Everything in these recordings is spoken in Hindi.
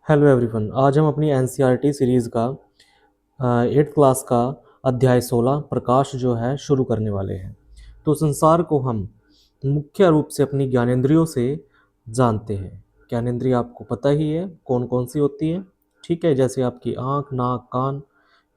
Hello everyone. आज हम अपनी एनसीईआरटी सीरीज़ का 8th क्लास का अध्याय 16 प्रकाश जो है शुरू करने वाले हैं। तो संसार को हम मुख्य रूप से अपनी ज्ञानेंद्रियों से जानते हैं। ज्ञानेंद्रिय आपको पता ही है कौन कौन सी होती है, ठीक है। जैसे आपकी आँख, नाक, कान,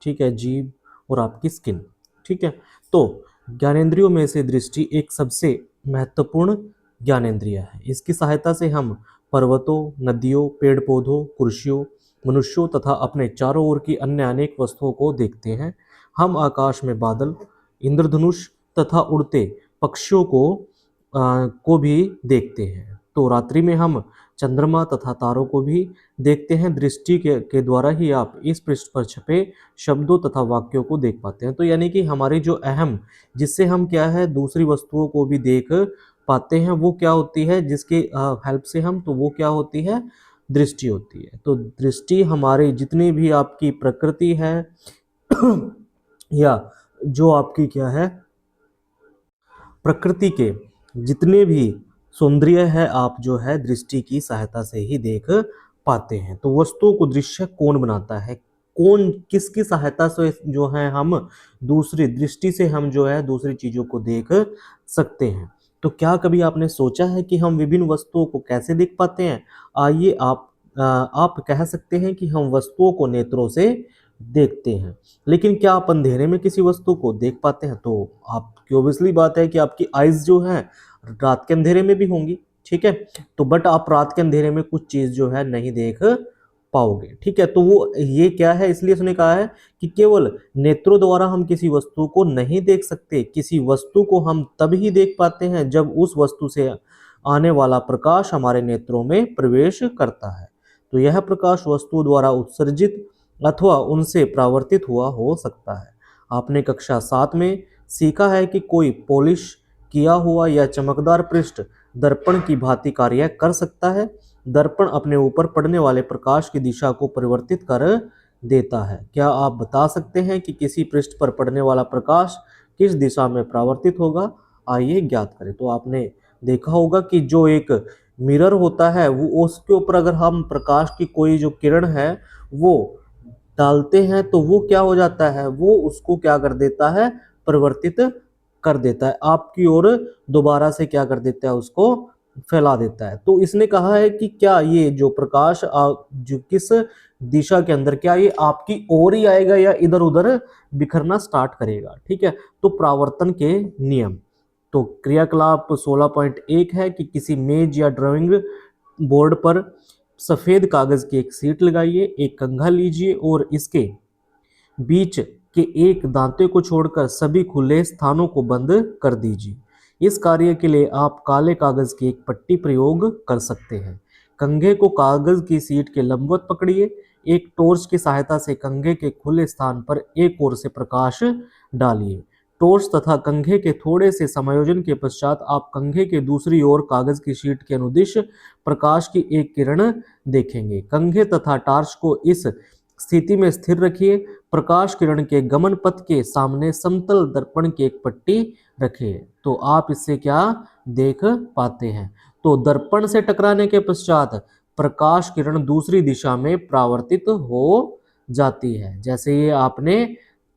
ठीक है, जीभ और आपकी स्किन, ठीक है। तो ज्ञानेंद्रियों में से दृष्टि एक सबसे महत्वपूर्ण ज्ञानेंद्रिय है। इसकी सहायता से हम पर्वतों, नदियों, पेड़ पौधों, कुर्सियों, मनुष्यों तथा अपने चारों ओर की अन्य अनेक वस्तुओं को देखते हैं। हम आकाश में बादल, इंद्रधनुष तथा उड़ते पक्षियों को भी देखते हैं। तो रात्रि में हम चंद्रमा तथा तारों को भी देखते हैं। दृष्टि के द्वारा ही आप इस पृष्ठ पर छपे शब्दों तथा वाक्यों को देख पाते हैं। तो यानी कि हमारी जो अहम, जिससे हम क्या है दूसरी वस्तुओं को भी देख पाते हैं, वो क्या होती है, जिसके हेल्प से हम, तो वो क्या होती है, दृष्टि होती है। तो दृष्टि हमारे जितनी भी आपकी प्रकृति है या जो आपकी क्या है प्रकृति के जितने भी सौंदर्य है, आप जो है दृष्टि की सहायता से ही देख पाते हैं। तो वस्तुओं को दृश्य कौन बनाता है, कौन किसकी सहायता से जो है हम दूसरी दृष्टि से हम जो है दूसरी चीजों को देख सकते हैं। तो क्या कभी आपने सोचा है कि हम विभिन्न वस्तुओं को कैसे देख पाते हैं? आइए आप कह सकते हैं कि हम वस्तुओं को नेत्रों से देखते हैं। लेकिन क्या आप अंधेरे में किसी वस्तु को देख पाते हैं? तो आपकी ऑब्वियसली बात है कि आपकी आइज जो है रात के अंधेरे में भी होंगी, ठीक है। तो बट आप रात के अंधेरे में कुछ चीज जो है नहीं देख पाओगे, ठीक है। तो वो ये क्या है, इसलिए उसने कहा है कि केवल नेत्रों द्वारा हम किसी वस्तु को नहीं देख सकते। किसी वस्तु को हम तब ही देख पाते हैं जब उस वस्तु से आने वाला प्रकाश हमारे नेत्रों में प्रवेश करता है। तो यह प्रकाश वस्तु द्वारा उत्सर्जित अथवा उनसे परावर्तित हुआ हो सकता है। आपने कक्षा 7 में सीखा है कि कोई पॉलिश किया हुआ या चमकदार पृष्ठ दर्पण की भांति कार्य कर सकता है। दर्पण अपने ऊपर पड़ने वाले प्रकाश की दिशा को परिवर्तित कर देता है। क्या आप बता सकते हैं कि किसी पृष्ठ पर पड़ने वाला प्रकाश किस दिशा में परावर्तित होगा? आइए ज्ञात करें। तो आपने देखा होगा कि जो एक मिरर होता है, वो उसके ऊपर अगर हम प्रकाश की कोई जो किरण है वो डालते हैं तो वो क्या हो जाता है, वो उसको क्या कर देता है, परिवर्तित कर देता है, आपकी ओर दोबारा से क्या कर देता है, उसको फैला देता है। तो इसने कहा है कि क्या ये जो प्रकाश जो किस दिशा के अंदर, क्या ये आपकी ओर ही आएगा या इधर उधर बिखरना स्टार्ट करेगा, ठीक है। तो परावर्तन के नियम। तो क्रियाकलाप 16.1 है कि किसी मेज या ड्राइंग बोर्ड पर सफेद कागज की एक सीट लगाइए, एक कंघा लीजिए और इसके बीच के एक दांते को छोड़कर सभी खुले स्थानों को बंद कर दीजिए। इस कार्य के लिए आप काले कागज की एक पट्टी प्रयोग कर सकते हैं। कंघे को कागज की सीट के लंबवत पकड़िए। एक टॉर्च की सहायता से कंघे के खुले स्थान पर एक ओर से प्रकाश डालिए। टॉर्च तथा कंघे के थोड़े से समायोजन के पश्चात आप कंघे के दूसरी ओर कागज की शीट के अनुदिश प्रकाश की एक किरण देखेंगे। कंघे तथा टॉर्च को इस स्थिति में स्थिर रखिए। प्रकाश किरण के गमन पथ के सामने समतल दर्पण की एक पट्टी रखिए। तो आप इससे क्या देख पाते हैं? तो दर्पण से टकराने के पश्चात प्रकाश किरण दूसरी दिशा में परावर्तित हो जाती है। जैसे ये आपने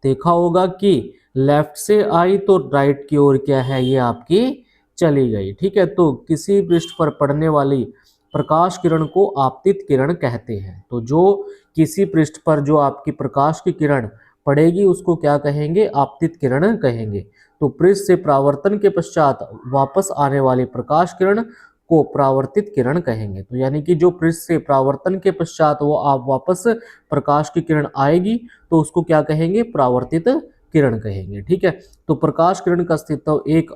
देखा होगा कि लेफ्ट से आई तो राइट की ओर क्या है, ये आपकी चली गई, ठीक है। तो किसी पृष्ठ पर पड़ने वाली प्रकाश किरण को आपतित किरण कहते हैं। तो जो किसी पृष्ठ पर जो आपकी प्रकाश की किरण पड़ेगी उसको क्या कहेंगे, आपतित किरण कहेंगे। तो पृष्ठ से परावर्तन के पश्चात वापस आने वाली प्रकाश किरण को परावर्तित किरण कहेंगे। तो यानी कि जो पृष्ठ से परावर्तन के पश्चात वो आप वापस प्रकाश की किरण आएगी तो उसको क्या कहेंगे, परावर्तित किरण कहेंगे, ठीक है। तो प्रकाश किरण का अस्तित्व एक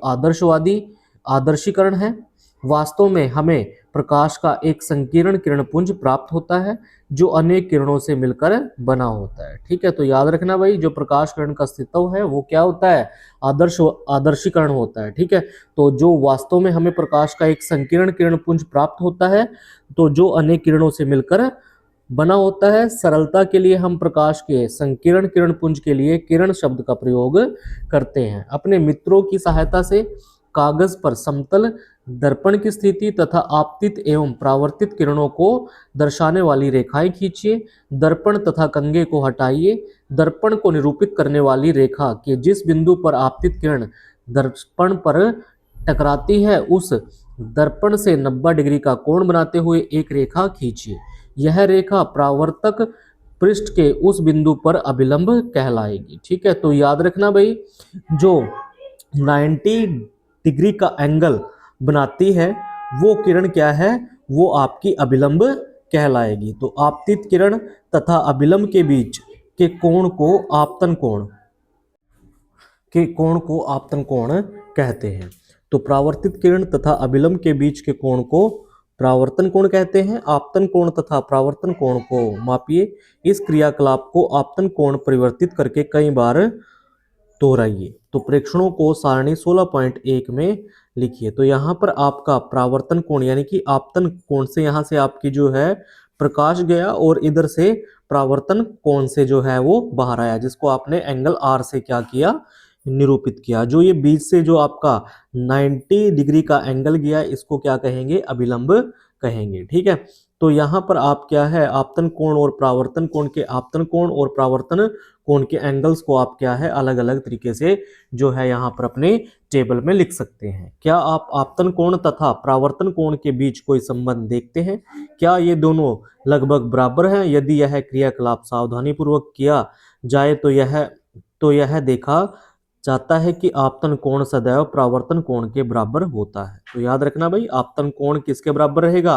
आदर्शीकरण है। वास्तव में हमें प्रकाश का एक संकीर्ण किरण पुंज प्राप्त होता है जो अनेक किरणों से मिलकर बना होता है, ठीक है। तो याद रखना भाई, जो प्रकाश किरण का अस्तित्व है वो क्या होता है, आदर्शीकरण होता है, ठीक है। तो जो वास्तव में हमें प्रकाश का एक संकीर्ण किरण पुंज प्राप्त होता है तो जो अनेक किरणों से मिलकर बना होता है। सरलता के लिए हम प्रकाश के संकीर्ण किरण पुंज के लिए किरण शब्द का प्रयोग करते हैं। अपने मित्रों की सहायता से कागज पर समतल दर्पण की स्थिति तथा आपतित एवं परावर्तित किरणों को दर्शाने वाली रेखाएं खींचिए। दर्पण तथा कंघे को हटाइए। दर्पण को निरूपित करने वाली रेखा के जिस बिंदु पर आपतित किरण दर्पण पर टकराती है उस दर्पण से 90 डिग्री का कोण बनाते हुए एक रेखा खींचिए। यह रेखा परावर्तक पृष्ठ के उस बिंदु पर अभिलंब कहलाएगी। ठीक है, तो याद रखना भाई, जो 90 डिग्री का एंगल बनाती है वो किरण क्या है, वो आपकी अभिलंब कहलाएगी। तो आपतित किरण तथा अभिलंब के बीच के कोण को आपतन कोण कहते हैं। तो परावर्तित किरण तथा अभिलंब के बीच के कोण को परावर्तन कोण कहते हैं। आपतन कोण तथा परावर्तन कोण को मापिए। इस क्रियाकलाप को आपतन कोण परिवर्तित करके कई बार दोहराइए। तो प्रेक्षणों को सारणी 16.1 में लिखिए। तो यहाँ पर आपका परावर्तन कोण यानी कि आपतन कोण से यहाँ से आपकी जो है प्रकाश गया और इधर से परावर्तन कोण से जो है वो बाहर आया, जिसको आपने एंगल आर से क्या किया, निरूपित किया। जो ये बीच से जो आपका 90 डिग्री का एंगल गया इसको क्या कहेंगे, अभिलंब कहेंगे। ठीक है, तो यहाँ पर आप क्या है, आपतन कोण और परावर्तन कोण के आपतन कोण और परावर्तन कोण के एंगल्स को आप क्या है अलग अलग तरीके से जो है यहाँ पर अपने टेबल में लिख सकते हैं। क्या आप आपतन कोण तथा परावर्तन कोण के बीच कोई संबंध देखते हैं? क्या ये दोनों लगभग बराबर हैं? यदि यह क्रियाकलाप सावधानी पूर्वक किया जाए तो यह देखा जाता है कि आपतन कोण सदैव परावर्तन कोण के बराबर होता है। तो याद रखना भाई, आपतन कोण किसके बराबर रहेगा,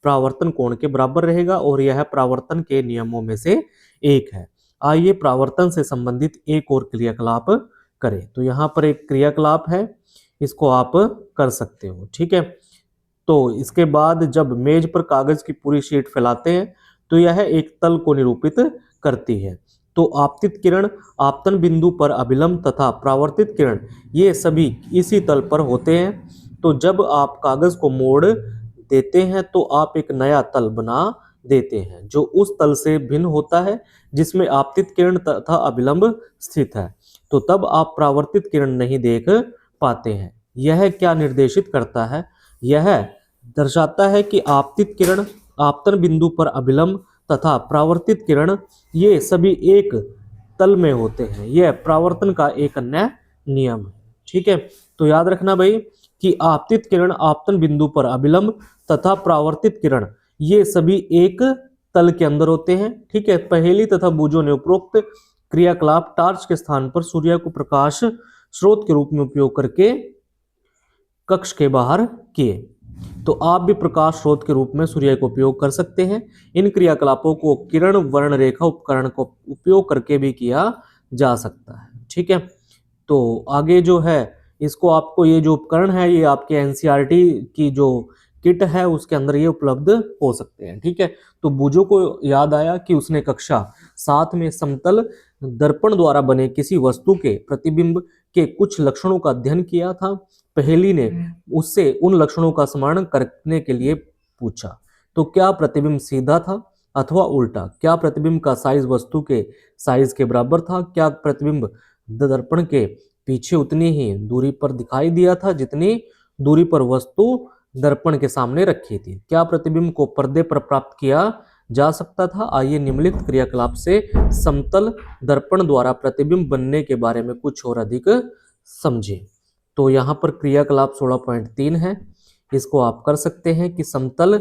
परावर्तन कोण के बराबर रहेगा, और यह परावर्तन के नियमों में से एक है। आइए परावर्तन से संबंधित एक और क्रियाकलाप करें। तो यहाँ पर एक क्रियाकलाप है, इसको आप कर सकते हो। ठीक है, तो इसके बाद जब मेज पर कागज की पूरी शीट फैलाते हैं तो यह एक तल को निरूपित करती है। तो आपतित किरण आपतन बिंदु पर अभिलंब तथा परावर्तित किरण ये सभी इसी तल पर होते हैं। तो जब आप कागज को मोड़ देते हैं तो आप एक नया तल बना देते हैं जो उस तल से भिन्न होता है जिसमें आपतित किरण तथा अभिलंब स्थित है। तो तब आप परावर्तित किरण नहीं देख पाते हैं। यह क्या निर्देशित करता है? यह दर्शाता है कि आपतित किरण आपतन बिंदु पर अभिलंब तथा परावर्तित किरण ये सभी एक तल में होते हैं। यह परावर्तन का एक अन्य नियम है। ठीक है, तो याद रखना भाई कि आपतित किरण आपतन बिंदु पर अभिलंब तथा परावर्तित किरण ये सभी एक तल के अंदर होते हैं। ठीक है, पहेली तथा बूझो ने उपरोक्त क्रियाकलाप टार्च के स्थान पर सूर्य को प्रकाश स्रोत के रूप में उपयोग करके कक्ष के बाहर किए। तो आप भी प्रकाश स्रोत के रूप में सूर्य का उपयोग कर सकते हैं। इन क्रियाकलापों को किरण वर्ण रेखा उपकरण को उपयोग करके भी किया जा सकता है। ठीक है, तो आगे जो है इसको आपको ये जो उपकरण है ये आपके एनसीईआरटी की जो किट है उसके अंदर ये उपलब्ध हो सकते हैं। ठीक है, तो बूझो को याद आया कि उसने कक्षा 7 में समतल दर्पण द्वारा बने किसी वस्तु के प्रतिबिंब के कुछ लक्षणों का अध्ययन किया था। पहेली ने उससे उन लक्षणों का स्मरण करने के लिए पूछा। तो क्या प्रतिबिंब सीधा था अथवा उल्टा? क्या प्रतिबिंब का साइज वस्तु के साइज के बराबर था? क्या प्रतिबिंब दर्पण के पीछे उतनी ही दूरी पर दिखाई दिया था जितनी दूरी पर वस्तु दर्पण के सामने रखी थी? क्या प्रतिबिंब को पर्दे पर प्राप्त किया जा सकता था? आइए निम्नलिखित क्रियाकलाप से समतल दर्पण द्वारा प्रतिबिंब बनने के बारे में कुछ और अधिक समझें। तो यहाँ पर क्रियाकलाप 16.3 है, इसको आप कर सकते हैं कि समतल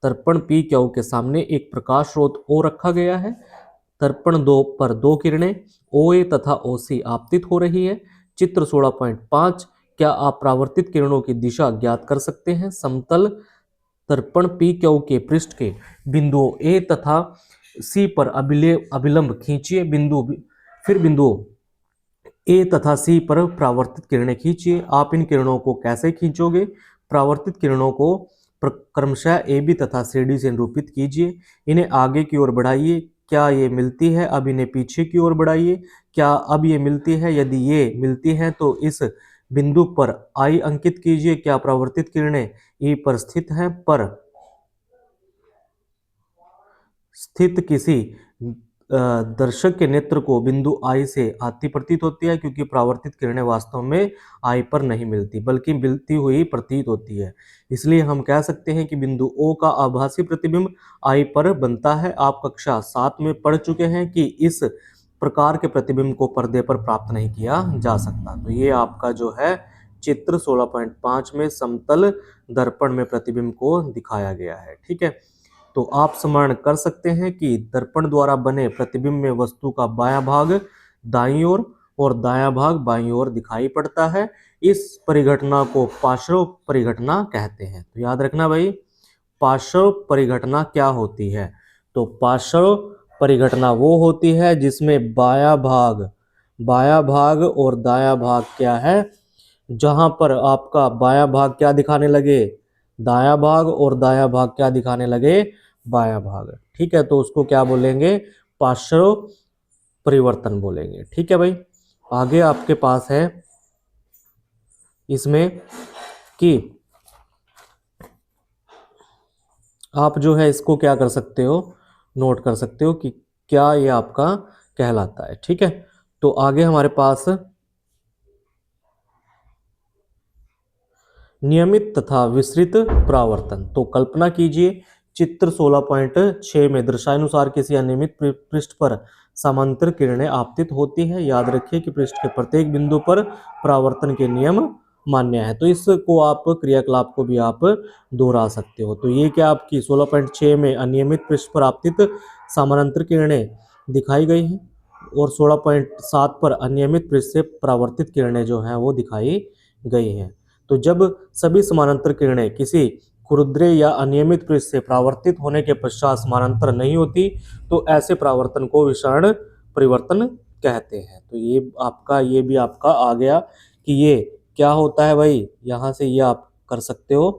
दर्पण पी क्यू के सामने एक प्रकाश स्रोत ओ रखा गया है। दर्पण 2 पर 2 किरणें OA तथा OC आपतित हो रही है। चित्र 16.5, क्या आप परावर्तित किरणों की दिशा ज्ञात कर सकते हैं? समतल दर्पण पी क्यू के पृष्ठ के बिंदुओं A तथा C पर अभिलंब खींचिए। फिर बिंदुओं A तथा C पर परावर्तित किरणें खींचिए। आप इन किरणों को कैसे खींचोगे? परावर्तित किरणों को क्रमशः AB तथा CD से निरूपित कीजिए। इन्हें आगे की ओर बढ़ाइए। क्या ये मिलती है? अब इन्हें पीछे की ओर बढ़ाइए। क्या अब ये मिलती है? यदि ये मिलती है तो इस बिंदु पर I अंकित कीजिए। क्या परावर्तित किरणें E पर स्थित किसी दर्शक के नेत्र को बिंदु आई से आती प्रतीत होती है, क्योंकि परावर्तित किरणें वास्तव में आई पर नहीं मिलती बल्कि मिलती हुई प्रतीत होती है। इसलिए हम कह सकते हैं कि बिंदु ओ का आभासी प्रतिबिंब आई पर बनता है। आप कक्षा 7 में पढ़ चुके हैं कि इस प्रकार के प्रतिबिंब को पर्दे पर प्राप्त नहीं किया जा सकता। तो ये आपका जो है चित्र 16.5 में समतल दर्पण में प्रतिबिंब को दिखाया गया है। ठीक है, तो आप स्मरण कर सकते हैं कि दर्पण द्वारा बने प्रतिबिंब में वस्तु का बायां भाग दाईं ओर और दायां भाग बाईं ओर दिखाई पड़ता है। इस परिघटना को पार्श्व परिघटना कहते हैं। तो याद रखना भाई, पार्श्व परिघटना क्या होती है? तो पार्श्व परिघटना वो होती है जिसमें बायां भाग और दायां भाग क्या है, जहां पर आपका बायां भाग क्या दिखाने लगे, दायां भाग, और दायां भाग क्या दिखाने लगे, बायां भाग। ठीक है, तो उसको क्या बोलेंगे, पार्श्व परिवर्तन बोलेंगे। ठीक है भाई, आगे आपके पास है इसमें कि आप जो है इसको क्या कर सकते हो, नोट कर सकते हो कि क्या ये आपका कहलाता है। ठीक है, तो आगे हमारे पास नियमित तथा विस्तृत परावर्तन। तो कल्पना कीजिए चित्र 16.6 में दर्शानुसार किसी अनियमित पृष्ठ पर समांतर किरणें आपतित होती है। याद रखिए कि पृष्ठ के प्रत्येक बिंदु पर परावर्तन के नियम मान्य है। तो इसको आप क्रियाकलाप को भी आप दोहरा सकते हो। तो ये क्या आपकी 16.6 में अनियमित पृष्ठ पर आपतित समानांतर किरणें दिखाई गई हैं, और 16.7 पर अनियमित पृष्ठ से परावर्तित किरणें जो हैं वो दिखाई गई हैं। तो जब सभी समानांतर किरणें किसी खुरदरे या अनियमित पृष्ठ से परावर्तित होने के पश्चात समानांतर नहीं होती, तो ऐसे परावर्तन को विषण परिवर्तन कहते हैं। तो ये भी आपका आ गया कि ये क्या होता है भाई, यहाँ से ये आप कर सकते हो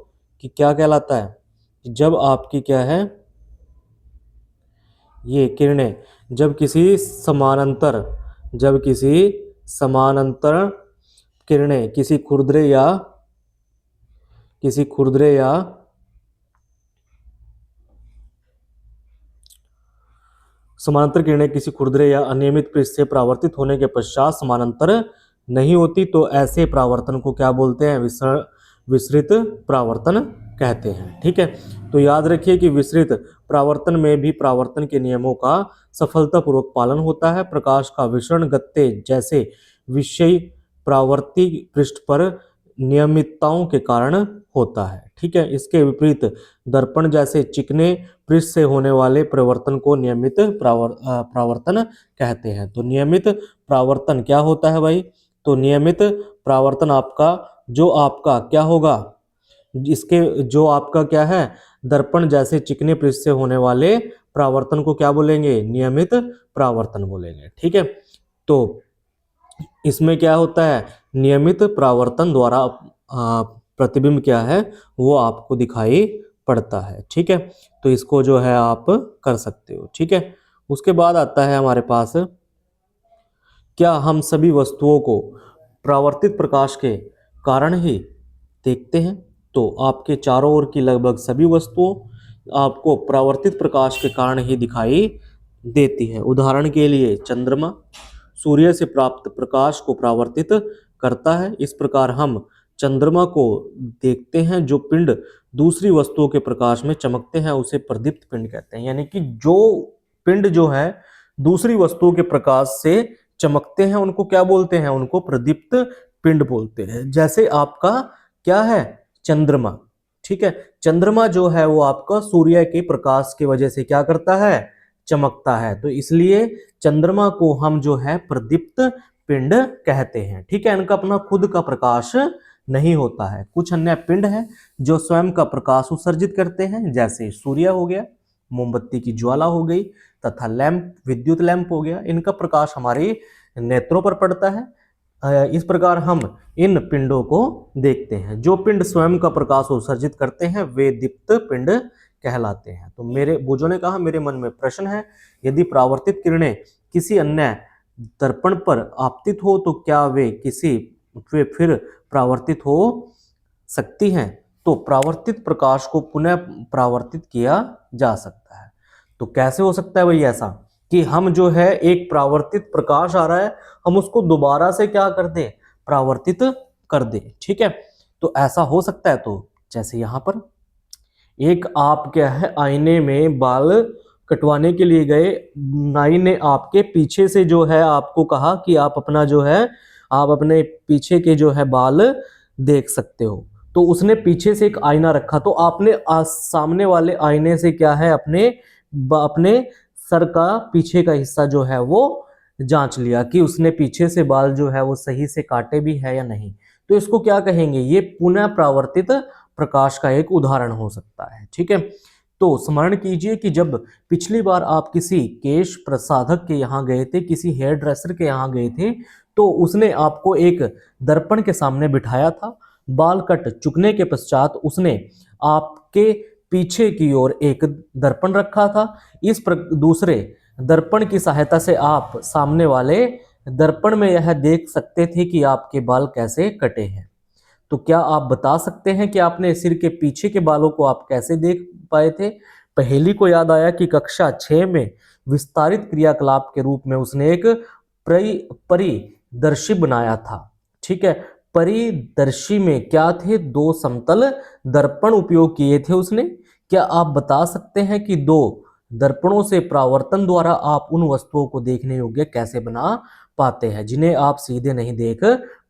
कि क्या कहलाता है, जब आपकी क्या है, ये किरणें जब किसी समानांतर किरणें किसी खुरदरे या समानांतर किरणें किसी खुरदरे या अनियमित पृष्ठ से परावर्तित होने के पश्चात समानांतर नहीं होती, तो ऐसे परावर्तन को क्या बोलते हैं, विसरित परावर्तन कहते हैं। ठीक है, तो याद रखिए कि विसरित परावर्तन में भी परावर्तन के नियमों का सफलतापूर्वक पालन होता है। प्रकाश का विसरण गत्ते जैसे विषय परावर्ती पृष्ठ पर नियमितताओं के कारण होता है। ठीक है, इसके विपरीत दर्पण जैसे चिकने पृष्ठ से होने वाले परिवर्तन को नियमित परावर्तन कहते हैं। तो नियमित परावर्तन क्या होता है भाई, तो नियमित परावर्तन आपका क्या होगा, इसके जो आपका क्या है, दर्पण जैसे चिकने पृष्ठ से होने वाले परावर्तन को क्या बोलेंगे, नियमित परावर्तन बोलेंगे। ठीक है, तो इसमें क्या होता है, नियमित परावर्तन द्वारा प्रतिबिंब क्या है वो आपको दिखाई पड़ता है। ठीक है, तो इसको जो है आप कर सकते हो। ठीक है, उसके बाद आता है हमारे पास, क्या हम सभी वस्तुओं को परावर्तित प्रकाश के कारण ही देखते हैं? तो आपके चारों ओर की लगभग सभी वस्तुओं आपको परावर्तित प्रकाश के कारण ही दिखाई देती है। उदाहरण के लिए चंद्रमा सूर्य से प्राप्त प्रकाश को परावर्तित करता है। इस प्रकार हम चंद्रमा को देखते हैं। जो पिंड दूसरी वस्तुओं के प्रकाश में चमकते हैं उसे प्रदीप्त पिंड कहते हैं। यानी कि जो पिंड जो है दूसरी वस्तुओं के प्रकाश से चमकते हैं उनको क्या बोलते हैं, उनको प्रदीप्त पिंड बोलते हैं। जैसे आपका क्या है, चंद्रमा। ठीक है, चंद्रमा जो है वो आपका सूर्य के प्रकाश की वजह से क्या करता है, चमकता है। तो इसलिए चंद्रमा को हम जो है प्रदीप्त पिंड कहते हैं। ठीक है, इनका अपना खुद का प्रकाश नहीं होता है। कुछ अन्य पिंड है जो स्वयं का प्रकाश उत्सर्जित करते हैं, जैसे सूर्य हो गया, मोमबत्ती की ज्वाला हो गई, तथा लैंप, विद्युत लैंप हो गया। इनका प्रकाश हमारे नेत्रों पर पड़ता है। इस प्रकार हम इन पिंडों को देखते हैं। जो पिंड स्वयं का प्रकाश उत्सर्जित करते हैं वे दीप्त पिंड कहलाते हैं। तो मेरे बुजुर्गों ने कहा, मेरे मन में प्रश्न है, यदि परावर्तित किरणें किसी अन्य दर्पण पर आपतित हो तो क्या वे फिर परावर्तित हो सकती हैं? तो परावर्तित प्रकाश को पुनः परावर्तित किया जा सकता है। तो कैसे हो सकता है भाई ऐसा? कि हम जो है एक परावर्तित प्रकाश आ रहा है, हम उसको दोबारा से क्या कर दें, परावर्तित कर दें। ठीक है, तो ऐसा हो सकता है। तो जैसे यहां पर एक आप क्या है आईने में बाल कटवाने के लिए गए, नाई ने आपके पीछे से जो है आपको कहा कि आप अपना जो है आप अपने पीछे के जो है बाल देख सकते हो। तो उसने पीछे से एक आईना रखा, तो आपने सामने वाले आईने से क्या है अपने सर का पीछे का हिस्सा जो है वो जांच लिया कि उसने पीछे से बाल जो है वो सही से काटे भी है या नहीं। तो इसको क्या कहेंगे, ये पुनः परावर्तित प्रकाश का एक उदाहरण हो सकता है। ठीक है, तो स्मरण कीजिए कि जब पिछली बार आप किसी केश प्रसाधक के यहाँ गए थे, किसी हेयर ड्रेसर के यहाँ गए थे, तो उसने आपको एक दर्पण के सामने बिठाया था। बाल कट चुकने के पश्चात उसने आपके पीछे की ओर एक दर्पण रखा था। दूसरे दर्पण की सहायता से आप सामने वाले दर्पण में यह देख सकते थे कि आपके बाल कैसे कटे हैं। तो क्या आप बता सकते हैं कि आपने सिर के पीछे के बालों को आप कैसे देख पाए थे? पहेली को याद आया कि कक्षा 6 में विस्तारित क्रियाकलाप के रूप में उसने एक परिदर्शी बनाया था। ठीक है, परिदर्शी में क्या थे, दो समतल दर्पण उपयोग किए थे उसने। क्या आप बता सकते हैं कि दो दर्पणों से परावर्तन द्वारा आप उन वस्तुओं को देखने योग्य कैसे बना पाते हैं जिन्हें आप सीधे नहीं देख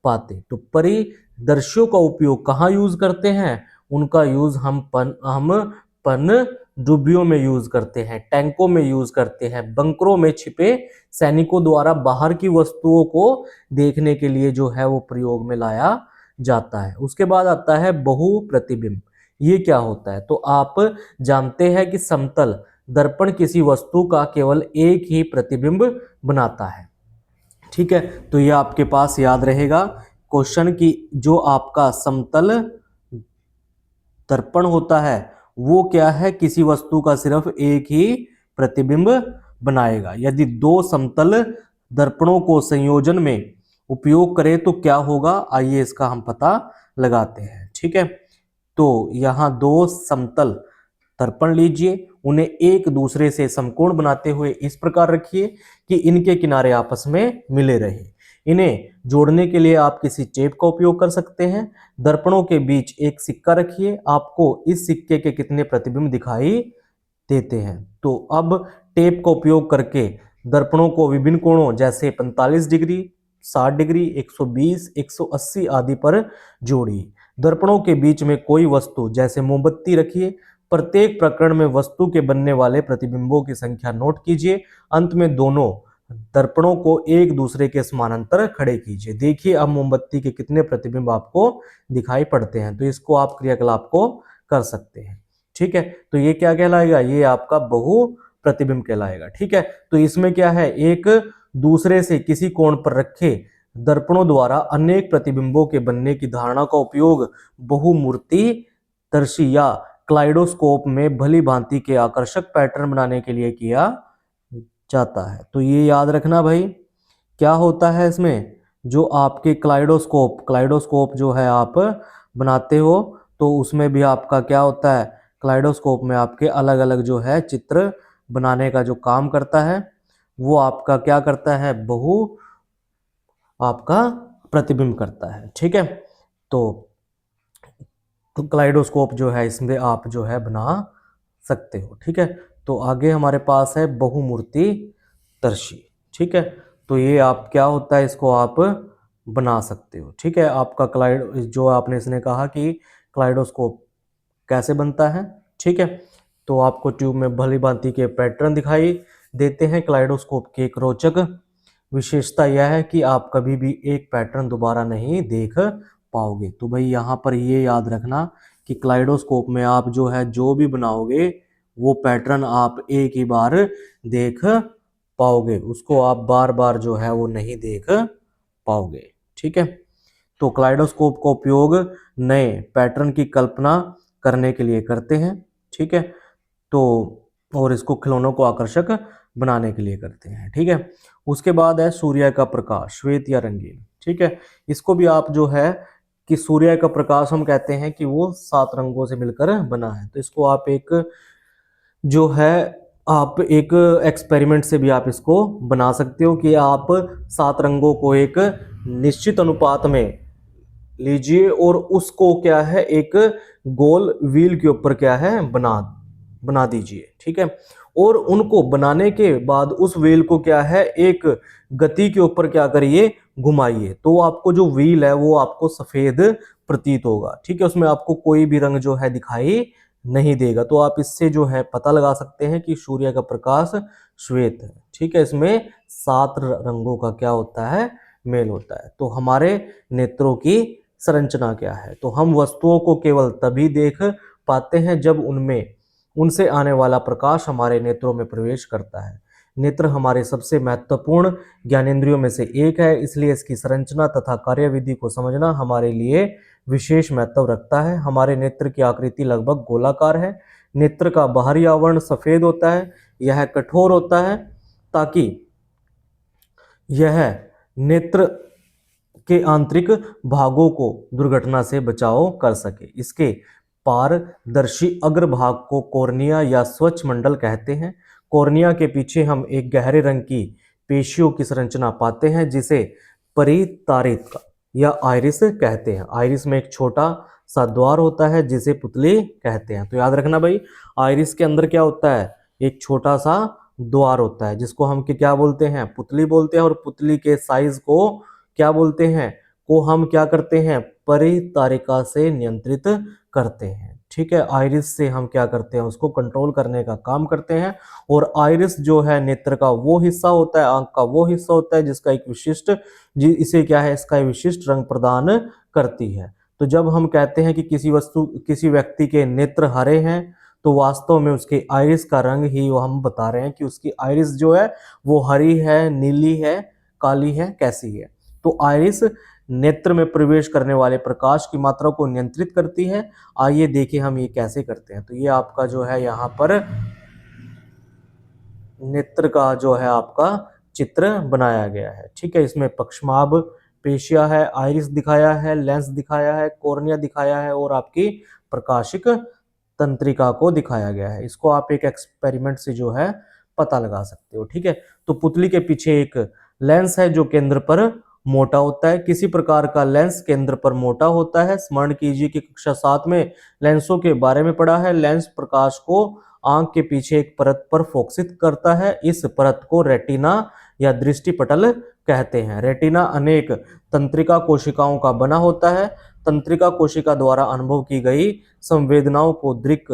पाते? तो परिदर्शियों का उपयोग कहाँ यूज करते हैं? उनका यूज हम पन डुब्बियों में यूज करते हैं, टैंकों में यूज करते हैं, बंकरों में छिपे सैनिकों द्वारा बाहर की वस्तुओं को देखने के लिए जो है वो प्रयोग में लाया जाता है। उसके बाद आता है बहु प्रतिबिंब। ये क्या होता है? तो आप जानते हैं कि समतल दर्पण किसी वस्तु का केवल एक ही प्रतिबिंब बनाता है। ठीक है, तो ये आपके पास याद रहेगा क्वेश्चन की जो आपका समतल दर्पण होता है वो क्या है, किसी वस्तु का सिर्फ एक ही प्रतिबिंब बनाएगा। यदि दो समतल दर्पणों को संयोजन में उपयोग करें तो क्या होगा, आइए इसका हम पता लगाते हैं। ठीक है, तो यहाँ दो समतल दर्पण लीजिए, उन्हें एक दूसरे से समकोण बनाते हुए इस प्रकार रखिए कि इनके किनारे आपस में मिले रहे। इन्हें जोड़ने के लिए आप किसी टेप का उपयोग कर सकते हैं। दर्पणों के बीच एक सिक्का रखिए, आपको इस सिक्के के कितने प्रतिबिंब दिखाई देते हैं। तो अब टेप का उपयोग करके दर्पणों को विभिन्न कोणों जैसे 45 डिग्री, 60 डिग्री, 120, 180 आदि पर जोड़िए। दर्पणों के बीच में कोई वस्तु जैसे मोमबत्ती रखिए। प्रत्येक प्रकरण में वस्तु के बनने वाले प्रतिबिंबों की संख्या नोट कीजिए। अंत में दोनों दर्पणों को एक दूसरे के समानांतर खड़े कीजिए। देखिए अब मोमबत्ती के कितने प्रतिबिंब आपको दिखाई पड़ते हैं। तो इसको आप क्रियाकलाप को कर सकते हैं। ठीक है, तो ये क्या कहलाएगा, ये आपका बहु प्रतिबिंब कहलाएगा। ठीक है, तो इसमें क्या है, एक दूसरे से किसी कोण पर रखे दर्पणों द्वारा अनेक प्रतिबिंबों के बनने की धारणा का उपयोग बहुमूर्ति दर्शी या क्लाइडोस्कोप में भली भांति के आकर्षक पैटर्न बनाने के लिए किया जाता है। तो ये याद रखना भाई, क्या होता है इसमें, जो आपके क्लाइडोस्कोप जो है आप बनाते हो तो उसमें भी आपका क्या होता है, क्लाइडोस्कोप में आपके अलग अलग जो है चित्र बनाने का जो काम करता है वो आपका क्या करता है, बहु आपका प्रतिबिंब करता है। ठीक है, तो क्लाइडोस्कोप जो है इसमें आप जो है बना सकते हो। ठीक है, तो आगे हमारे पास है बहुमूर्ति दर्शी। ठीक है, तो ये आप क्या होता है, इसको आप बना सकते हो। ठीक है, आपका जो आपने इसने कहा कि क्लाइडोस्कोप कैसे बनता है। ठीक है, तो आपको ट्यूब में भली भांति के पैटर्न दिखाई देते हैं। क्लाइडोस्कोप की एक रोचक विशेषता यह है कि आप कभी भी एक पैटर्न दोबारा नहीं देख पाओगे। तो भाई यहाँ पर ये याद रखना कि क्लाइडोस्कोप में आप जो है जो भी बनाओगे वो पैटर्न आप एक ही बार देख पाओगे, उसको आप बार बार जो है वो नहीं देख पाओगे। ठीक है, तो क्लाइडोस्कोप का उपयोग नए पैटर्न की कल्पना करने के लिए करते हैं। ठीक है, तो और इसको खिलौनों को आकर्षक बनाने के लिए करते हैं। ठीक है, उसके बाद है सूर्य का प्रकाश, श्वेत या रंगीन। ठीक है, इसको भी आप जो है कि सूर्य का प्रकाश हम कहते हैं कि वो 7 रंगों से मिलकर बना है। तो इसको आप एक जो है आप एक एक्सपेरिमेंट से भी आप इसको बना सकते हो कि आप 7 रंगों को एक निश्चित अनुपात में लीजिए और उसको क्या है एक गोल व्हील के ऊपर क्या है बना बना दीजिए, ठीक है। और उनको बनाने के बाद उस व्हील को क्या है एक गति के ऊपर क्या करिए घुमाइए, तो आपको जो व्हील है वो आपको सफेद प्रतीत होगा, ठीक है। उसमें आपको कोई भी रंग जो है दिखाई नहीं देगा। तो आप इससे जो है पता लगा सकते हैं कि सूर्य का प्रकाश श्वेत है, ठीक है। इसमें 7 रंगों का क्या होता है मेल होता है। तो हमारे नेत्रों की संरचना क्या है, तो हम वस्तुओं को केवल तभी देख पाते हैं जब उनमें उनसे आने वाला प्रकाश हमारे नेत्रों में प्रवेश करता है। नेत्र हमारे सबसे महत्वपूर्ण ज्ञानेंद्रियों में से एक है, इसलिए इसकी संरचना तथा कार्यविधि को समझना हमारे लिए विशेष महत्व रखता है। हमारे नेत्र की आकृति लगभग गोलाकार है। नेत्र का बाहरी आवरण सफेद होता है, यह कठोर होता है ताकि यह नेत्र के आंतरिक भागों को दुर्घटना से बचाव कर सके। इसके पारदर्शी अग्रभाग को कॉर्निया या स्वच्छ मंडल कहते हैं। कॉर्निया के पीछे हम एक गहरे रंग की पेशियों की संरचना पाते हैं जिसे परितारित या आइरिस कहते हैं। आइरिस में एक छोटा सा द्वार होता है जिसे पुतली कहते हैं। तो याद रखना भाई, आइरिस के अंदर क्या होता है एक छोटा सा द्वार होता है जिसको हम क्या बोलते हैं पुतली बोलते हैं। और पुतली के साइज को क्या बोलते हैं को हम क्या करते हैं परितारिका से नियंत्रित करते हैं, ठीक है। आइरिस से हम क्या करते हैं उसको कंट्रोल करने का काम करते हैं। और आइरिस जो है नेत्र का वो हिस्सा होता है, आंख का वो हिस्सा होता है जिसका एक विशिष्ट इसे क्या है इसका विशिष्ट रंग प्रदान करती है। तो जब हम कहते हैं कि किसी व्यक्ति के नेत्र हरे हैं तो वास्तव में उसके आइरिस का रंग ही वो हम बता रहे हैं कि उसकी आइरिस जो है वो हरी है, नीली है, काली है, कैसी है। तो आइरिस नेत्र में प्रवेश करने वाले प्रकाश की मात्रा को नियंत्रित करती है। आइए देखें हम ये कैसे करते हैं। तो ये आपका जो है यहाँ पर नेत्र का जो है आपका चित्र बनाया गया है, ठीक है। इसमें पक्षमाभ पेशियां है, आइरिस दिखाया है, लेंस दिखाया है, कॉर्निया दिखाया है और आपकी प्रकाशिक तंत्रिका को दिखाया गया है। इसको आप एक एक्सपेरिमेंट से जो है पता लगा सकते हो, ठीक है। तो पुतली के पीछे एक लेंस है जो केंद्र पर मोटा होता है। किसी प्रकार का लेंस केंद्र पर मोटा होता है। स्मरण कीजिए कि कक्षा 7 में लेंसों के बारे में पढ़ा है। लेंस प्रकाश को आंख के पीछे एक परत पर फोकसित करता है। इस परत को रेटिना या दृष्टिपटल कहते हैं। रेटिना अनेक तंत्रिका कोशिकाओं का बना होता है। तंत्रिका कोशिका द्वारा अनुभव की गई संवेदनाओं को दृक्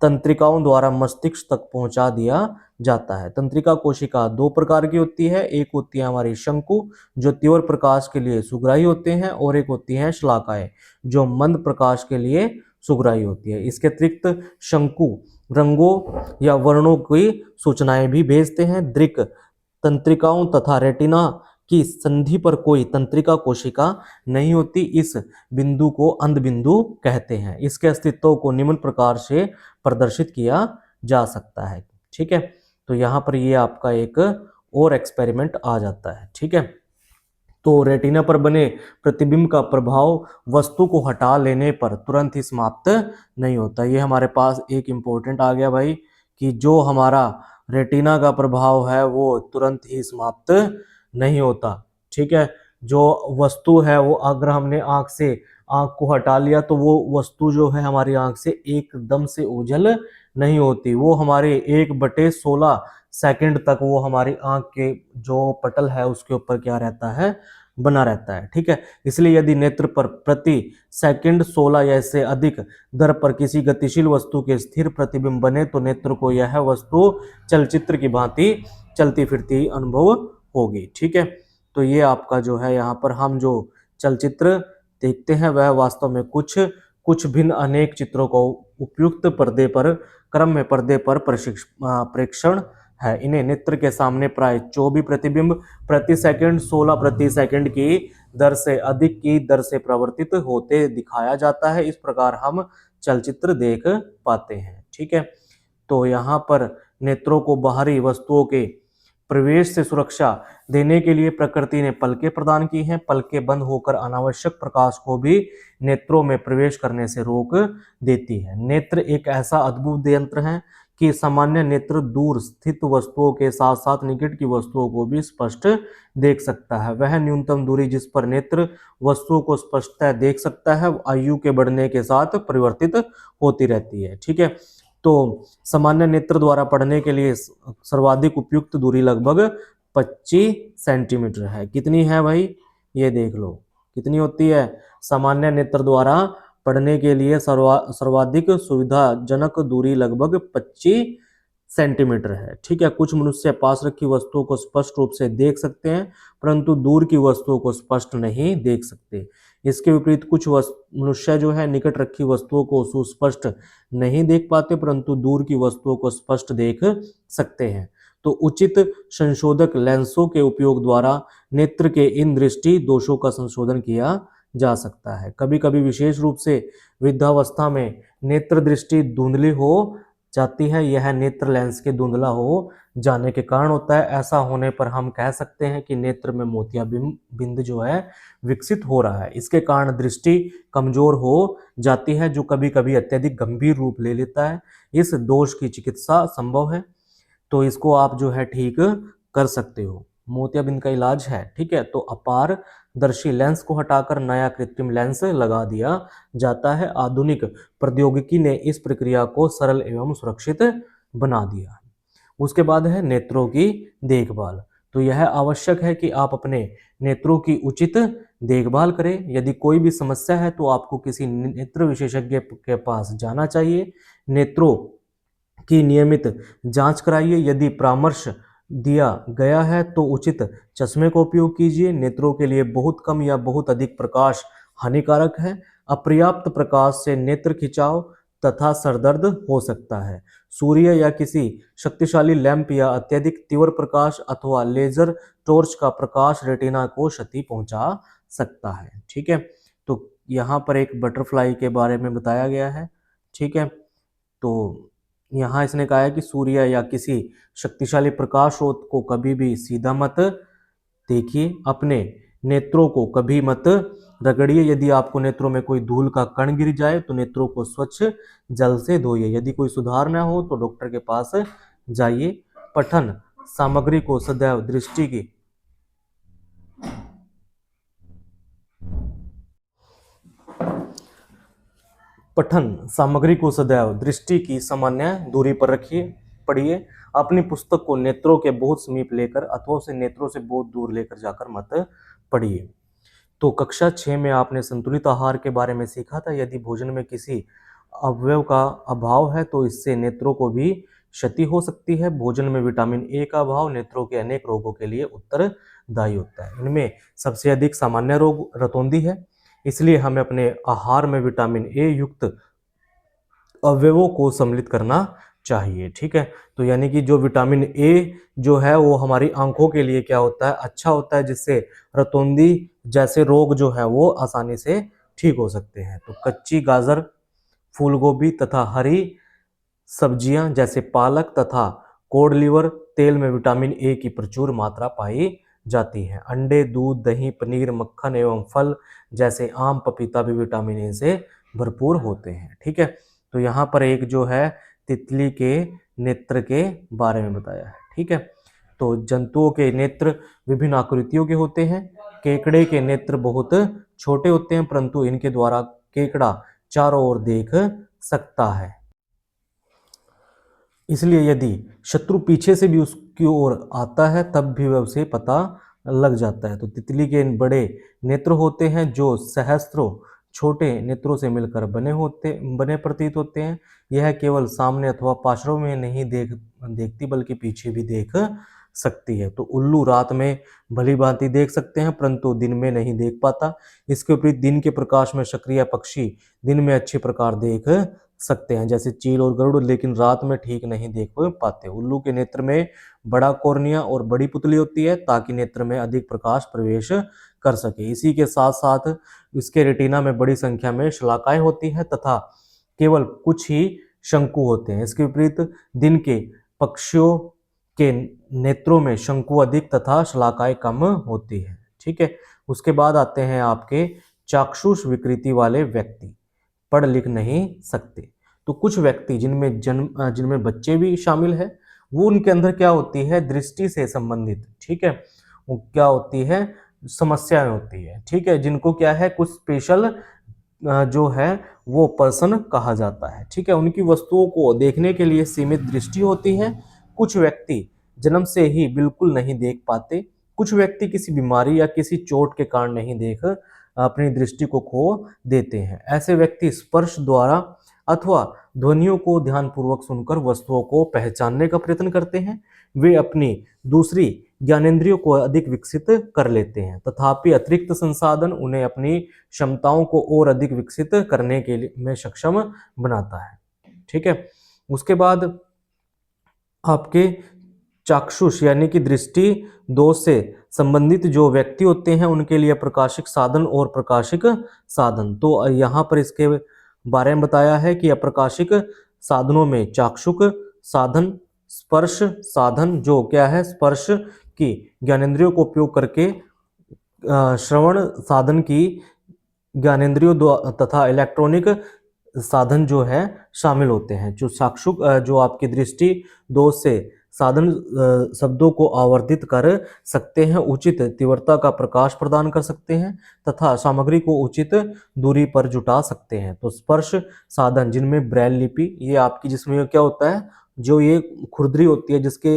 तंत्रिकाओं द्वारा मस्तिष्क तक पहुंचा दिया जाता है। तंत्रिका कोशिका 2 प्रकार की होती है। एक होती है हमारी शंकु जो तीव्र प्रकाश के लिए सुग्राही होते हैं और एक होती है शलाकाएं जो मंद प्रकाश के लिए सुग्राही होती है। इसके अतिरिक्त शंकु रंगों या वर्णों की सूचनाएं भी भेजते हैं। दृक् तंत्रिकाओं तथा रेटिना की संधि पर कोई तंत्रिका कोशिका नहीं होती। इस बिंदु को अंध बिंदु कहते हैं। इसके अस्तित्व को निम्न प्रकार से प्रदर्शित किया जा सकता है, ठीक है। तो यहाँ पर ये आपका एक और एक्सपेरिमेंट आ जाता है, ठीक है। तो रेटिना पर बने प्रतिबिंब का प्रभाव वस्तु को हटा लेने पर तुरंत ही समाप्त नहीं होता। ये हमारे पास एक इम्पोर्टेंट आ गया भाई कि जो हमारा रेटिना का प्रभाव है वो तुरंत ही समाप्त नहीं होता, ठीक है। जो वस्तु है वो अगर हमने आंख को हटा लिया तो वो वस्तु जो है हमारी आंख से एकदम से ओझल नहीं होती। वो हमारे 1/16 सेकंड तक वो हमारी आंख के जो पटल है उसके ऊपर क्या रहता है बना रहता है, ठीक है। इसलिए यदि नेत्र पर प्रति सेकंड 16 या इससे अधिक दर पर किसी गतिशील वस्तु के स्थिर प्रतिबिंब बने तो नेत्र को यह वस्तु चलचित्र की भांति चलती फिरती अनुभव होगी, ठीक है। तो ये आपका जो है यहाँ पर हम जो चलचित्र देखते हैं वह वास्तव में कुछ भिन्न अनेक चित्रों को उपयुक्त पर्दे पर क्रम में पर्दे पर प्रेक्षण है। इन्हें नेत्र के सामने प्राय 24 प्रतिबिंब प्रति सेकंड 16 प्रति सेकंड की दर से अधिक की दर से प्रवर्तित होते दिखाया जाता है। इस प्रकार हम चलचित्र देख पाते हैं, ठीक है। तो यहाँ पर नेत्रों को बाहरी वस्तुओं के प्रवेश से सुरक्षा देने के लिए प्रकृति ने पलकें प्रदान की हैं। पलकें बंद होकर अनावश्यक प्रकाश को भी नेत्रों में प्रवेश करने से रोक देती है। नेत्र एक ऐसा अद्भुत यंत्र है कि सामान्य नेत्र दूर स्थित वस्तुओं के साथ साथ निकट की वस्तुओं को भी स्पष्ट देख सकता है। वह न्यूनतम दूरी जिस पर नेत्र वस्तुओं को स्पष्टतः देख सकता है आयु के बढ़ने के साथ परिवर्तित होती रहती है। ठीक है, तो सामान्य नेत्र द्वारा पढ़ने के लिए सर्वाधिक उपयुक्त दूरी लगभग 25 सेंटीमीटर है। कितनी है भाई, ये देख लो कितनी होती है। सामान्य नेत्र द्वारा पढ़ने के लिए सर्वाधिक सुविधाजनक दूरी लगभग 25 सेंटीमीटर है। ठीक है, कुछ मनुष्य पास रखी वस्तुओं को स्पष्ट रूप से देख सकते हैं परंतु दूर की वस्तुओं को स्पष्ट नहीं देख सकते। इसके विपरीत कुछ मनुष्य जो है निकट रखी वस्तुओं को सुस्पष्ट नहीं देख पाते परंतु दूर की वस्तुओं को स्पष्ट देख सकते हैं। तो उचित संशोधक लेंसों के उपयोग द्वारा नेत्र के इन दृष्टि दोषों का संशोधन किया जा सकता है। कभी कभी विशेष रूप से वृद्धावस्था में नेत्र दृष्टि धुंधली हो जाती है। यह नेत्र लेंस के धुंधला हो जाने के कारण होता है। ऐसा होने पर हम कह सकते हैं कि नेत्र में मोतियाबिंद जो है विकसित हो रहा है। इसके कारण दृष्टि कमजोर हो जाती है जो कभी कभी अत्यधिक गंभीर रूप ले लेता है। इस दोष की चिकित्सा संभव है, तो इसको आप जो है ठीक कर सकते हो। मोतियाबिंद का इलाज है। ठीक है, तो अपारदर्शी लेंस को हटाकर नया कृत्रिम लेंस लगा दिया जाता है। आधुनिक प्रौद्योगिकी ने इस प्रक्रिया को सरल एवं सुरक्षित बना दिया। उसके बाद है नेत्रों की देखभाल। तो यह आवश्यक है कि आप अपने नेत्रों की उचित देखभाल करें। यदि कोई भी समस्या है तो आपको किसी नेत्र विशेषज्ञ के पास जाना चाहिए। नेत्रों की नियमित जांच कराइए। यदि परामर्श दिया गया है तो उचित चश्मे का उपयोग कीजिए। नेत्रों के लिए बहुत कम या बहुत अधिक प्रकाश हानिकारक है। अपर्याप्त प्रकाश से नेत्र खिंचाव तथा सरदर्द हो सकता है। सूर्य या किसी शक्तिशाली लैंप या अत्यधिक तीव्र प्रकाश अथवा लेजर टॉर्च का प्रकाश रेटिना को क्षति पहुंचा सकता है। ठीक है, तो यहाँ पर एक बटरफ्लाई के बारे में बताया गया है। ठीक है, तो यहाँ इसने कहा है कि सूर्य या किसी शक्तिशाली प्रकाश स्रोत को कभी भी सीधा मत देखिए। अपने नेत्रों को कभी मत रगड़िए। यदि आपको नेत्रों में कोई धूल का कण गिर जाए तो नेत्रों को स्वच्छ जल से धोइए। यदि कोई सुधार न हो तो डॉक्टर के पास जाइए। पठन सामग्री को सदैव दृष्टि की दृष्टि की सामान्य दूरी पर रखिए। पढ़िए। अपनी पुस्तक को नेत्रों के बहुत समीप लेकर अथवा उसे नेत्रों से बहुत दूर लेकर जाकर मत पढ़िए। तो कक्षा 6 में आपने संतुलित आहार के बारे में सीखा था। यदि भोजन में किसी अवयव का अभाव है तो इससे नेत्रों को भी क्षति हो सकती है। भोजन में विटामिन ए का अभाव नेत्रों के अनेक रोगों के लिए उत्तरदायी होता है। इनमें सबसे अधिक सामान्य रोग रतौंधी है। इसलिए हमें अपने आहार में विटामिन ए युक्त अवयवों को सम्मिलित करना चाहिए। ठीक है, तो यानी कि जो विटामिन ए जो है वो हमारी आंखों के लिए क्या होता है, अच्छा होता है, जिससे रतौंधी जैसे रोग जो है वो आसानी से ठीक हो सकते हैं। तो कच्ची गाजर, फूल गोभी तथा हरी सब्जियां जैसे पालक तथा कोड लिवर तेल में विटामिन ए की प्रचुर मात्रा पाई जाती है। अंडे, दूध, दही, पनीर, मक्खन एवं फल जैसे आम, पपीता भी विटामिन ए से भरपूर होते हैं। ठीक है, तो यहाँ पर एक जो है तितली के नेत्र के बारे में बताया है। ठीक है, तो जंतुओं के नेत्र विभिन्न आकृतियों के होते हैं। केकड़े के नेत्र बहुत छोटे होते हैं परंतु इनके द्वारा केकड़ा चारों ओर देख सकता है। इसलिए यदि शत्रु पीछे से भी उसकी ओर आता है तब भी वह उसे पता लग जाता है। तो तितली के बड़े नेत्र होते हैं जो सहस्त्रों छोटे नेत्रों से मिलकर बने प्रतीत होते हैं। यह केवल सामने अथवा पार्श्व में नहीं देखती बल्कि पीछे भी देख सकती है। तो उल्लू रात में भली भांति देख सकते हैं परंतु दिन में नहीं देख पाता। इसके विपरीत दिन के प्रकाश में सक्रिय पक्षी दिन में अच्छे प्रकार देख सकते हैं जैसे चील और गरुड़, लेकिन रात में ठीक नहीं देख पाते। उल्लू के नेत्र में बड़ा कॉर्निया और बड़ी पुतली होती है ताकि नेत्र में अधिक प्रकाश प्रवेश कर सके। इसी के साथ साथ इसके रेटिना में बड़ी संख्या में शलाकाएं होती है तथा केवल कुछ ही शंकु होते हैं। इसके विपरीत दिन के पक्षियों के नेत्रों में शंकु अधिक तथा शलाकाएं कम होती है। ठीक है, उसके बाद आते हैं आपके चाक्षुष विकृति वाले व्यक्ति, पढ़ लिख नहीं सकते। तो कुछ व्यक्ति जिनमें बच्चे भी शामिल है, वो उनके अंदर क्या होती है, दृष्टि से संबंधित, ठीक है, वो क्या होती है, समस्याएं होती है, ठीक है, जिनको क्या है, कुछ स्पेशल जो है वो पर्सन कहा जाता है, ठीक है। उनकी वस्तुओं को देखने के लिए सीमित दृष्टि होती है। कुछ व्यक्ति जन्म से ही बिल्कुल नहीं देख पाते। कुछ व्यक्ति किसी बीमारी या किसी चोट के कारण नहीं देख अपनी दृष्टि को खो देते हैं। ऐसे व्यक्ति स्पर्श द्वारा अथवा ध्वनियों को ध्यानपूर्वक सुनकर वस्तुओं को पहचानने का प्रयत्न करते हैं। वे अपनी दूसरी ज्ञानेंद्रियों को अधिक विकसित कर लेते हैं, तथापि अतिरिक्त संसाधन उन्हें अपनी क्षमताओं को और अधिक विकसित करने के लिए में सक्षम बनाता है, ठीक है। उसके बाद आपके चाक्षुष यानी कि दृष्टि दोष से संबंधित जो व्यक्ति होते हैं उनके लिए प्रकाशिक साधन और प्रकाशिक साधन, तो यहाँ पर इसके बारे में बताया है कि अप्रकाशिक साधनों में चाक्षुक साधन, स्पर्श साधन जो क्या है, स्पर्श की ज्ञानेंद्रियों को उपयोग करके, श्रवण साधन की ज्ञानेंद्रियों तथा इलेक्ट्रॉनिक साधन जो है शामिल होते हैं। जो चाक्षुक जो आपकी दृष्टि दोष से साधन शब्दों को आवर्धित कर सकते हैं, उचित तीव्रता का प्रकाश प्रदान कर सकते हैं तथा सामग्री को उचित दूरी पर जुटा सकते हैं। तो स्पर्श साधन जिनमें ब्रेल लिपि, ये आपकी जिसमें क्या होता है, जो ये खुरदरी होती है जिसके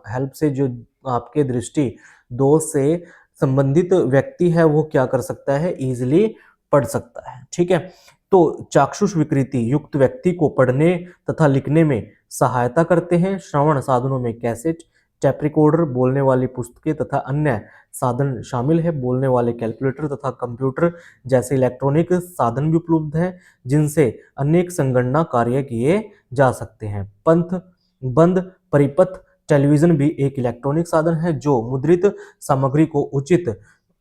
हेल्प से जो आपके दृष्टि दोष से संबंधित व्यक्ति है वो क्या कर सकता है, इजिली पढ़ सकता है, ठीक है। तो चाक्षुष विकृति युक्त व्यक्ति को पढ़ने तथा लिखने में सहायता करते हैं। श्रवण साधनों में कैसेट, टेप रिकॉर्डर, बोलने वाली पुस्तकें तथा अन्य साधन शामिल है। बोलने वाले कैलकुलेटर तथा कंप्यूटर जैसे इलेक्ट्रॉनिक साधन भी उपलब्ध हैं जिनसे अनेक संगणना कार्य किए जा सकते हैं। पंथ बंद परिपथ टेलीविजन भी एक इलेक्ट्रॉनिक साधन है जो मुद्रित सामग्री को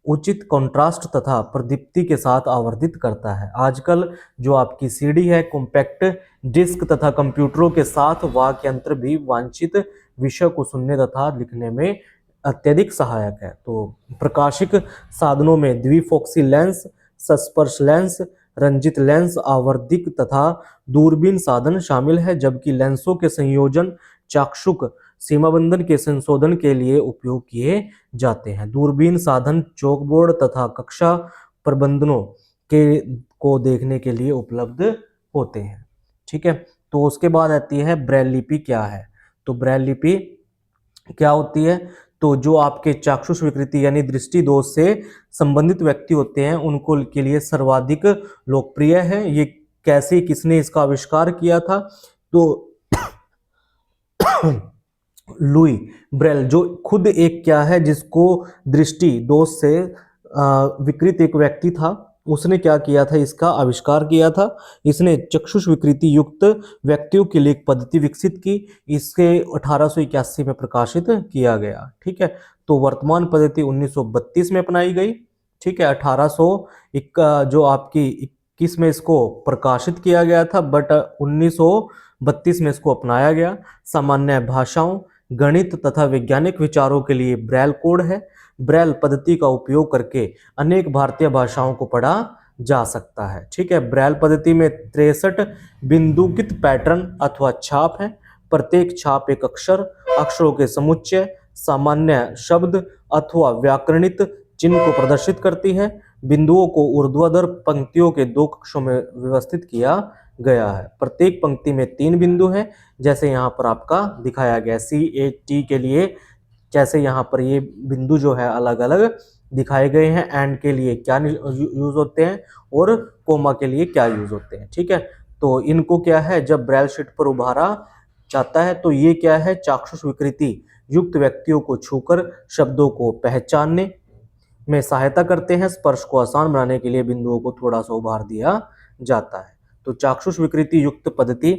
उचित कंट्रास्ट तथा प्रदीप्ति के साथ आवर्धित करता है। आजकल जो आपकी सीडी है, कॉम्पैक्ट डिस्क तथा कंप्यूटरों के साथ वाक्य यंत्र भी वांछित विषय को सुनने तथा लिखने में अत्यधिक सहायक है। तो प्रकाशिक साधनों में द्विफोक्सी लेंस, संस्पर्श लेंस, रंजित लेंस, आवर्धिक तथा दूरबीन साधन शामिल है, जबकि लेंसों के संयोजन चाक्षुक सीमाबंधन के संशोधन के लिए उपयोग किए जाते हैं। दूरबीन साधन चौकबोर्ड तथा कक्षा प्रबंधनों के को देखने के लिए उपलब्ध होते हैं, ठीक है। तो उसके बाद आती है ब्रेल लिपि क्या है। तो ब्रेल लिपि क्या होती है, तो जो आपके चाक्षुष विकृति यानी दृष्टि दोष से संबंधित व्यक्ति होते हैं उनको के लिए सर्वाधिक लोकप्रिय है। ये कैसे, किसने इसका आविष्कार किया था, तो लुई ब्रेल जो खुद एक क्या है, जिसको दृष्टि दोष से विकृत एक व्यक्ति था, उसने क्या किया था, इसका आविष्कार किया था। इसने चक्षुष विकृति युक्त व्यक्तियों के लिए एक पद्धति विकसित की। इसके 1881 में प्रकाशित किया गया, ठीक है। तो वर्तमान पद्धति 1932 में अपनाई गई, ठीक है। 1801 जो आपकी 21 में इसको प्रकाशित किया गया था, बट 1932 में इसको अपनाया गया। सामान्य भाषाओं, गणित तथा वैज्ञानिक विचारों के लिए ब्रेल कोड है। ब्रेल पद्धति का उपयोग करके अनेक भारतीय भाषाओं को पढ़ा जा सकता है, ठीक है। ब्रेल पद्धति में 63 बिंदुकित पैटर्न अथवा छाप है। प्रत्येक छाप एक अक्षरों के समुच्चय, सामान्य शब्द अथवा व्याकरणित चिन्ह को प्रदर्शित करती है। बिंदुओं को ऊर्ध्वाधर पंक्तियों के 2 कक्षों में व्यवस्थित किया गया है। प्रत्येक पंक्ति में 3 बिंदु हैं, जैसे यहाँ पर आपका दिखाया गया CAT के लिए, जैसे यहाँ पर ये बिंदु जो है अलग अलग दिखाए गए हैं। एंड के लिए क्या यूज होते हैं और कोमा के लिए क्या यूज होते हैं, ठीक है। तो इनको क्या है, जब ब्रेल शीट पर उभारा जाता है तो ये क्या है, चाक्षुष विकृति युक्त व्यक्तियों को छूकर शब्दों को पहचानने में सहायता करते हैं। स्पर्श को आसान बनाने के लिए बिंदुओं को थोड़ा सा उभार दिया जाता है। तो चाक्षुष विकृति युक्त पद्धति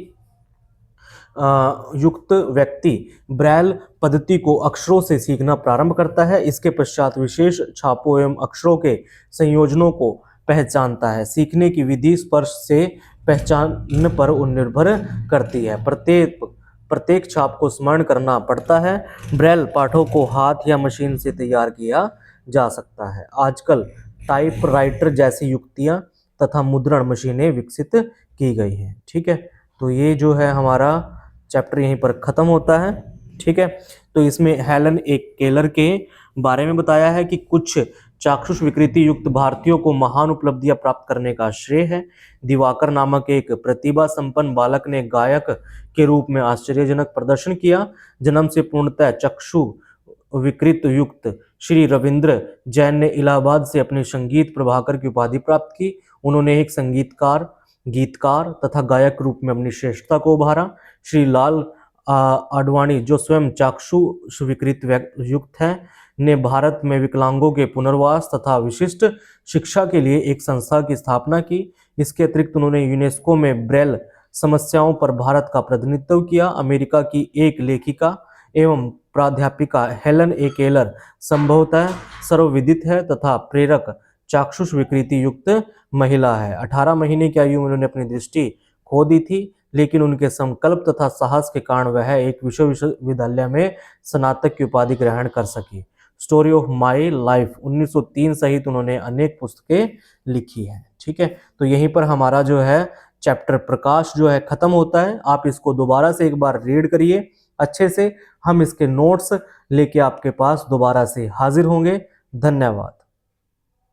युक्त व्यक्ति ब्रेल पद्धति को अक्षरों से सीखना प्रारंभ करता है। इसके पश्चात विशेष छापों एवं अक्षरों के संयोजनों को पहचानता है। सीखने की विधि स्पर्श से पहचान पर निर्भर करती है। प्रत्येक छाप को स्मरण करना पड़ता है। ब्रेल पाठों को हाथ या मशीन से तैयार किया जा सकता है। आजकल टाइपराइटर जैसी युक्तियां तथा मुद्रण मशीनें विकसित की गई हैं, ठीक है। तो ये जो है हमारा चैप्टर यहीं पर खत्म होता है। ठीक है, तो इसमें हेलन एक केलर के बारे में बताया है कि कुछ चाक्षुष विकृति युक्त भारतीयों को महान उपलब्धियां प्राप्त करने का श्रेय है। दिवाकर नामक एक प्रतिभा संपन्न बालक ने गायक के रूप में आश्चर्यजनक प्रदर्शन किया। जन्म से पूर्णतः चक्षु विकृत युक्त श्री रविंद्र जैन ने इलाहाबाद से अपने संगीत प्रभाकर की उपाधि प्राप्त की। उन्होंने एक संगीतकार, गीतकार तथा गायक रूप में अपनी श्रेष्ठता को उभारा। श्री लाल आडवाणी, जो स्वयं चाक्षु विकृत युक्त हैं, ने भारत में विकलांगों के पुनर्वास तथा विशिष्ट शिक्षा के लिए एक संस्था की स्थापना की। इसके अतिरिक्त उन्होंने यूनेस्को में ब्रेल समस्याओं पर भारत का प्रतिनिधित्व किया। अमेरिका की एक लेखिका एवं प्राध्यापिका हेलन ए केलर संभवतः सर्वविदित है तथा प्रेरक चाक्षुष विकृति युक्त महिला है। 18 महीने की आयु में उन्होंने अपनी दृष्टि खो दी थी, लेकिन उनके संकल्प तथा साहस के कारण वह एक विश्वविद्यालय में स्नातक की उपाधि ग्रहण कर सकी। स्टोरी ऑफ माई लाइफ 1903 सहित उन्होंने अनेक पुस्तकें लिखी हैं। ठीक है, तो यहीं पर हमारा जो है चैप्टर प्रकाश जो है खत्म होता है। आप इसको दोबारा से एक बार रीड करिए अच्छे से। हम इसके नोट्स लेके आपके पास दोबारा से हाजिर होंगे। धन्यवाद।